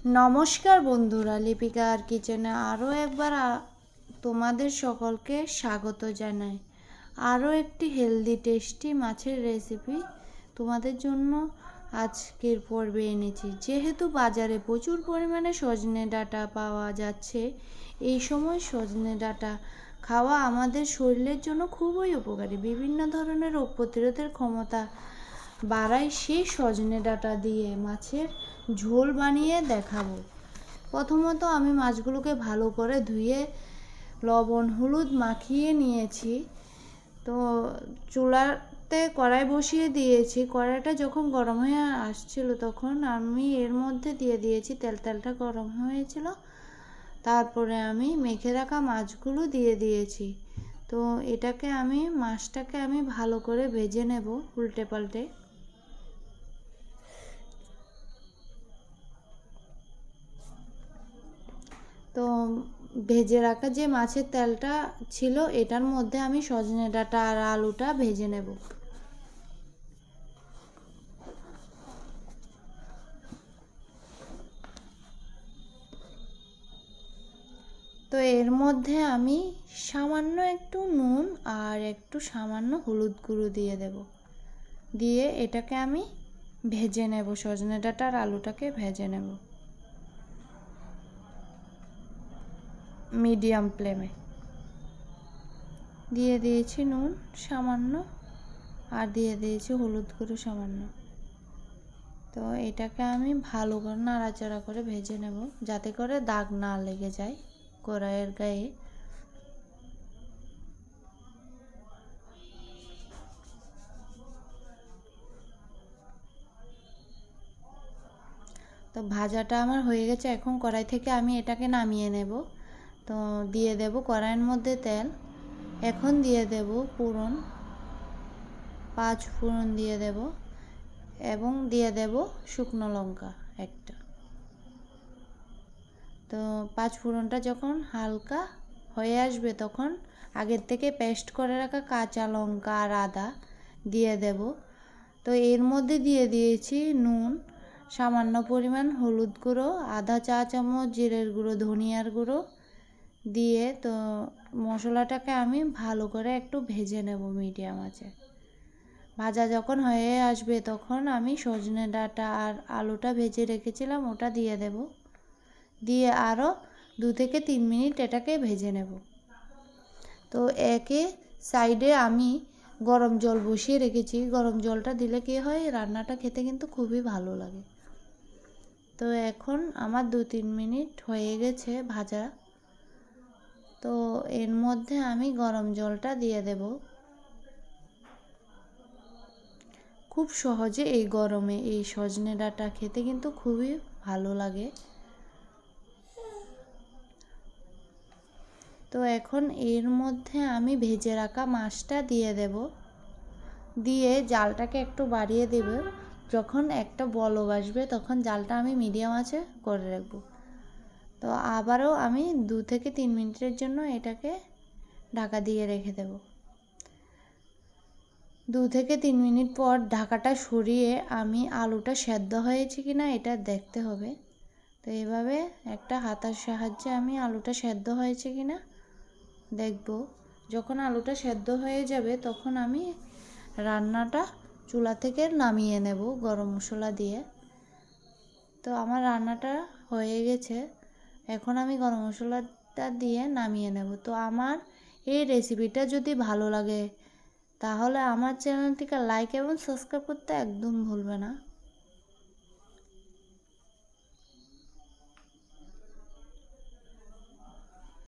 নমস্কার বন্ধুরা, লিপিকার কিচেনে আরও একবার তোমাদের সকলকে স্বাগত জানাই। আরও একটি হেলদি টেস্টি মাছের রেসিপি তোমাদের জন্য আজকের পর্বে এনেছি। যেহেতু বাজারে প্রচুর পরিমাণে সজনে ডাঁটা পাওয়া যাচ্ছে, এই সময় সজনে ডাঁটা খাওয়া আমাদের শরীরের জন্য খুবই উপকারী। বিভিন্ন ধরনের রোগ প্রতিরোধের ক্ষমতা বাড়ায়। সেই সজনে ডাঁটা দিয়ে মাছের ঝোল বানিয়ে দেখাবো। প্রথমত আমি মাছগুলোকে ভালো করে ধুয়ে লবণ হলুদ মাখিয়ে নিয়েছি। তো চুলাতে কড়াই বসিয়ে দিয়েছি। কড়াইটা যখন গরম হয়ে আসছিল তখন আমি এর মধ্যে দিয়ে দিয়েছি তেলটা গরম হয়েছিল। তারপরে আমি মেখে রাখা মাছগুলো দিয়ে দিয়েছি। তো মাছটাকে আমি ভালো করে ভেজে নেব উল্টে পাল্টে। তো ভেজে রাখা যে মাছের তেলটা ছিল এটার মধ্যে আমি সজনে ডাঁটা আর আলুটা ভেজে নেব। তো এর মধ্যে আমি সামান্য একটু নুন আর একটু সামান্য হলুদ গুঁড়ো দিয়ে দেব। দিয়ে এটাকে আমি ভেজে নেব, সজনে ডাঁটা আর আলুটাকে ভেজে নেব মিডিয়াম ফ্লেমে। দিয়ে দিয়েছি নুন সামান্য আর দিয়ে দিয়েছি হলুদ গুঁড়ো সামান্য। তো এটাকে আমি ভালো করে নাড়াচাড়া করে ভেজে নেব যাতে করে দাগ না লেগে যায় কড়াইয়ের গায়ে। তো ভাজাটা আমার হয়ে গেছে। এখন কড়াই থেকে আমি এটাকে নামিয়ে নেব। তো দিয়ে দেব কড়াইয়ের মধ্যে তেল। এখন দিয়ে দেব ফোড়ন, 5 ফোড়ন দিয়ে দেব এবং দিয়ে দেব শুকনো লঙ্কা একটা। তো 5 ফোড়নটা যখন হালকা হয়ে আসবে তখন আগের থেকে পেস্ট করে রাখা কাঁচা লঙ্কা আর আদা দিয়ে দেব। তো এর মধ্যে দিয়ে দিয়েছি নুন, সামান্য পরিমাণ হলুদ গুঁড়ো, আধা চা চামচ জিরের গুঁড়ো, ধনিয়ার গুঁড়ো দিয়ে তো মশলাটাকে আমি ভালো করে একটু ভেজে নেব মিডিয়াম আঁচে। ভাজা যখন হয়ে আসবে তখন আমি সজনে ডাঁটা আর আলুটা ভেজে রেখেছিলাম ওটা দিয়ে দেব। দিয়ে আরও 2 থেকে 3 মিনিট এটাকে ভেজে নেব। তো একে সাইডে আমি গরম জল বসিয়ে রেখেছি। গরম জলটা দিলে কি হয়, রান্নাটা খেতে কিন্তু খুবই ভালো লাগে। তো এখন আমার 2-3 মিনিট হয়ে গেছে ভাজা। তো এর মধ্যে আমি গরম জলটা দিয়ে দেব। খুব সহজে এই গরমে এই সজনে ডাঁটা খেতে কিন্তু খুবই ভালো লাগে। তো এখন এর মধ্যে আমি ভেজে রাখা মাছটা দিয়ে দেব। দিয়ে জালটাকে একটু বাড়িয়ে দেব। যখন একটা বলক আসবে তখন জালটা আমি মিডিয়াম আঁচে করে রাখব। তো আবারও আমি 2 থেকে 3 মিনিটের জন্য এটাকে ঢাকা দিয়ে রেখে দেব। 2 থেকে 3 মিনিট পর ঢাকাটা সরিয়ে আমি আলুটা সেদ্ধ হয়েছে কিনা এটা দেখতে হবে। তো এভাবে একটা হাতার সাহায্যে আমি আলুটা সেদ্ধ হয়েছে কিনা দেখব। যখন আলুটা সেদ্ধ হয়ে যাবে তখন আমি রান্নাটা চুলা থেকে নামিয়ে নেব গরম মশলা দিয়ে। তো আমার রান্নাটা হয়ে গেছে। এখন আমি গরম মশলাটা দিয়ে নামিয়ে নেব। তো আমার এই রেসিপিটা যদি ভালো লাগে তাহলে আমার চ্যানেলটিকে লাইক এবং সাবস্ক্রাইব করতে একদম ভুলবে না।